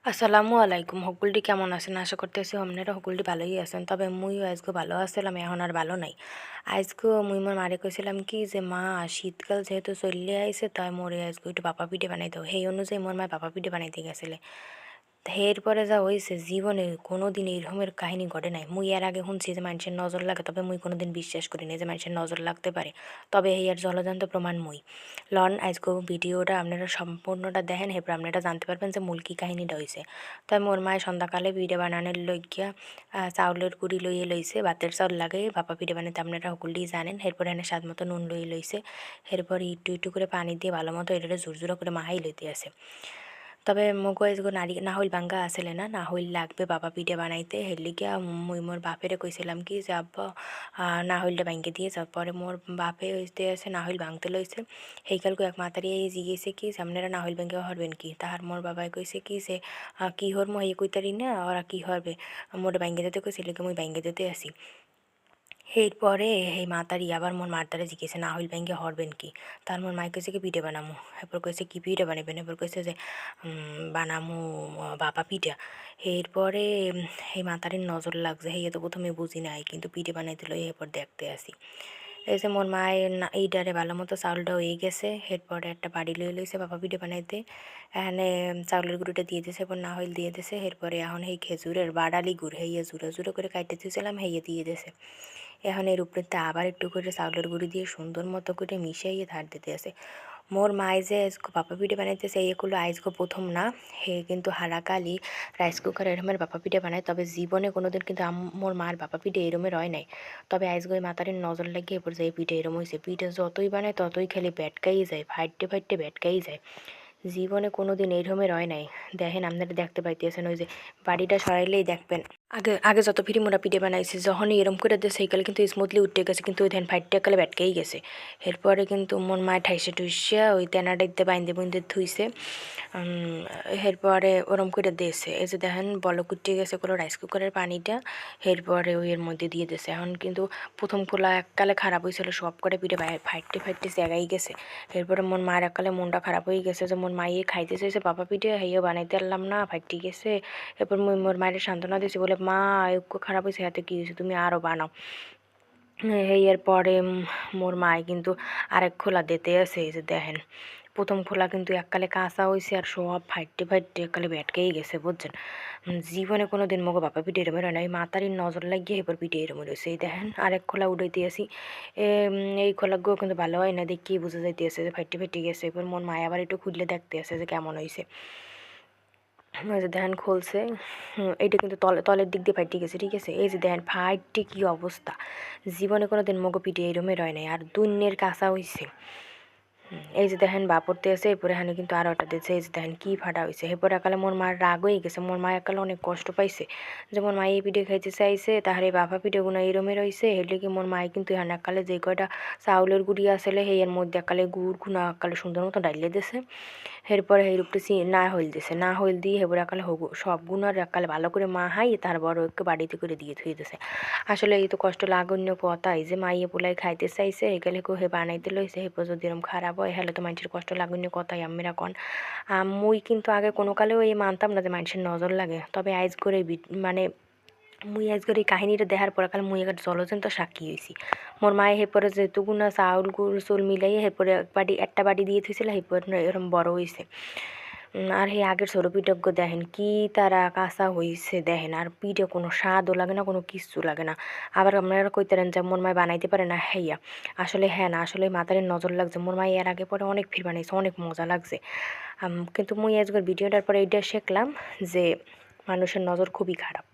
আসসালামু আলাইকুম। সকলটি কেমন আছেন? আশা করতেছি আপনারা সকলটি ভালোই আছেন। তবে মুইও আজকে ভালো আছিলাম, এখন আর ভালো নাই। আজকেও মুই মোর মারে কইছিলাম কি যে মা, শীতকাল যেহেতু চলে আইছে তাই মোরে আজকে একটু ভাপা পিঠে বানাই দাও। সেই অনুযায়ী মোর মা ভাপা পিঠে বানাইতে গেছিলে। এরপরে যা হয়েছে, জীবনে কোনো দিন এরকমের কাহিনী ঘটে নাই। মুই এর আগে শুনছি যে মানুষের নজর লাগে, তবে মুই কোনো দিন বিশ্বাস করি না যে মানুষের নজর লাগতে পারে। তবে এই আর জলজান্ত প্রমাণ মুই লন। আজকে ভিডিওটা আপনারা সম্পূর্ণটা দেখেন, এরপর আপনারা জানতে পারবেন যে মূল কী কাহিনীটা হয়েছে। তাই মোর মায় সন্ধ্যাকালে পিঠে বানানোর লইয়া চাউলের গুঁড়ি লইয়ে লইছে, ভাতের চাউল লাগে ভাপা পিঠে বানাতে আপনারা সকলেই জানেন। এরপর এনে স্বাদ মতো নুন লইয়ে লইছে। এরপর একটু একটু করে পানি দিয়ে ভালো মতো এটা জোর করে মাহাই লইতে আছে। তবে মগো এজগো নাহইল ভাঙ্গা আসলে নাহইল লাগবে বাবা পিঠে বানাইতে। হেলিগিয়া মুই মোর বাপেরে কইছিলাম কি যে আব্বা নাহইলটা ভাঙ্গে দিয়ে যাও। পরে মোর বাপে হইতে আছে নাহইল ভাঙতে লইছে। সেইকালকে এক মাতারি জিগেছে কি যে আপনারা নাহইল ভাঙ্গে হরবেন কি। তাহার মোর বাবাই কইছে কি যে কি হর মো এই কইতারি না, ওরা কি হরবে, মোরে ভাঙ্গে দিতে কইছিল কি মুই ভাঙ্গে দিতে আসি। এরপরে এই মাতারি আবার মোর মার দ্বারা জিজ্ঞেসে না হইল ব্যাঙ্গে হরবেন কি। তার মোর মাই কইছে কি পিঠে বানামু। এরপর কইছে কি পিঠে বানাবেন। এরপর কইছে যে বানামু বাপা পিঠা। এরপরে এই মাতারির নজর লাগছে, হেয়ে তো প্রথমে বুঝি নাই, কিন্তু পিঠে বানাইতে লই এরপর দেখতে আসি। এই যে মোর মায়ের এইটারে ভালো মতো চাউলটা হয়ে গেছে। এরপরে একটা বাড়ি লইছে বাপা পিঠে বানাইতে। এখানে চাউলের গুঁড়োটা দিয়ে দিছে, এরপর না হইল দিয়ে দিছে। এরপরে এখন এই খেজুরের বাড়ালি গুড় হেয়ে জুড়ো জুড়ো করে কাটতে দিয়েছিলাম, হেয়ে দিয়ে দিছে। এখন এর উপরেতে আবার একটু করে চাউলের গুঁড়ি দিয়ে সুন্দর মতো করে মিশাইয়ে ধার দিতে আছে। মোর মায়ে যে বাপা পিঠে বানাইতেছে এগুলো আইজগো প্রথম না। হে কিন্তু হারাকালি রাইস কুকার এরমের বাপা পিঠে বানায়, তবে জীবনে কোনোদিন কিন্তু মোর মার বাপা পিঠে এরমের হয় নাই। তবে আইজগো মাতারির নজর লাগিয়ে এরপর যে পিঠে এরম হয়েছে। পিঠে যতই বানায় ততই খালি ব্যাটকাই যায়, ফাইটে ফাইটে ব্যাটকাই যায়। জীবনে কোনোদিন এরমের হয় নাই। দেখেন আপনারা দেখতে পাইতেছেন, ওই যে বাড়িটা সরাইলেই দেখবেন। আগে আগে যত ফিরি মোরা পিঠে বানাইছে, যখনই এরম করে দিয়ে সেইকালে কিন্তু স্মুথলি উঠে গেছে, কিন্তু ওই ধ্যান ফাইটটা কালে ব্যাটকেই গেছে। এরপরে কিন্তু মোর মায় ঠাইসে টুইসা ওই তেনাটা দিতে বাইন্দে বুন্দে থুইছে। এরপরে ওরম করে দিয়েছে। এই যে দেখেন বলক উঠে গেছে কোনো রাইস কুকারের পানিটা। এরপরে ওই এর মধ্যে দিয়ে দিয়েছে। এখন কিন্তু প্রথম খোলা এককালে খারাপ হয়েছিল, সব করে পিঠে ফাইটতে ফাইটতে জায়গায় গেছে। এরপরে মোর মায়ের এককালে মনটা খারাপ হয়ে গেছে যে মোর মাইয়ে খাইতে চাইছে বাবা পিঠে, হাইও বানাইতে পারলাম না, ফাইটতে গেছে। এরপর মুই মোর মায়ের সান্ত্বনা দিয়েছি, বলে মা একটু খারাপ হয়েছে, হাতে কী হয়েছে, তুমি আরও বানাও। এর পরে মোর মায় কিন্তু আরেক খোলা দিতে আছে। এই যে দেখেন প্রথম খোলা কিন্তু এককালে কাঁচা হয়েছে, আর সব ফাইটতে ফাইটতে এককালে ব্যাটকেই গেছে, বুঝছেন। জীবনে কোনো দিন মগো বাপা পিঠে এরমের হয় না। এই মাতারির নজর লাগিয়ে এবার পিঠে এরম রয়েছে। এই দেখেন আরেক খোলা উঠাইতে আসি। এই খোলাগুলো কিন্তু ভালো হয় না, দেখি বুঝা যাইতে আছে যে ফাইটে ফাইটে গেছে। এবার মোর মায় আবার একটু খুললে দেখতে আছে যে কেমন হয়েছে। এই যে দেখেন খুলছে, এইটা কিন্তু তলের দিক দিয়ে ফাইটে গেছে, ঠিক আছে। এই যে দেখেন ফাইটটি কী অবস্থা। জীবনে কোনো দিন মগো পিঠে এরমের হয় নাই, আর দুনিয়ার কাঁচা হয়েছে। এই যে দেখেন বাপড়তে আছে, এরপরে এখানে কিন্তু আরও একটা দিয়েছে। এই যে দেখেন কী ফাটা হয়েছে। এরপরে একালে মোর মার রাগ হয়ে গেছে, মোর মা একালে অনেক কষ্ট পাইছে যে মোর মা এই পিঠে খাইতে চাইছে, তাহার এই বাপা পিঠেগুলো এরমের হয়েছে। হেলে কি মোর মায়ে কিন্তু এখানে একালে যে কয়টা চাউলের গুঁড়ি আসলে সেই এর মধ্যে একালে গুড় খুনা একালে সুন্দর মতো ডাইলে দিয়েছে। এরপরে এই রূপটি না হইল দিছে, না হইল দিয়ে এবার একালে সব গুণার একালে ভালো করে মা হাই তার বড় একটু বাড়িতে করে দিয়ে থুয়ে দিছে। আসলে এই তো কষ্ট লাগুন্য কথা, এই যে মাইয়ে পোলাই খাইতে চাইছে এগুলো কেউ হে বানাইতে লইছে, এরপর যদি এরকম খারাপ হয় হলে তো মানুষের কষ্ট লাগুন্য কথাই আমিরা কন। মুই কিন্তু আগে কোনো কালেও এই মানতাম না যে মানুষের নজর লাগে, তবে আইজ করে মানে মুই আজকের এই কাহিনীটা দেখার পরে কাল মুই একটা জলজন্ত সাক্ষী হয়েছি। মোর মায়ে হেপরে যেটুকুনা চাউল গুড় চুল মিলাইয়ে হেপরে একটা বাড়ি দিয়ে থুইছিল, হেপরে এরকম বড় হয়েছে। আর সেই আগের ছোটো পিঠজ্ঞ দেখেন কি তারা কাঁচা হয়েছে দেখেন, আর পিঠে কোনো স্বাদও লাগে না, কোনো কিচ্ছু লাগে না। আবার আপনারা কইতেন যে মোর মায় বানাইতে পারে না, হ্যাঁ আসলে হ্যাঁ না, আসলে মাতারের নজর লাগছে। মোর মায় এর আগে পরে অনেক ফির বানাইছে, অনেক মজা লাগছে। কিন্তু মুই আজকের ভিডিওটার পরে এইটা শিখলাম যে মানুষের নজর খুবই খারাপ।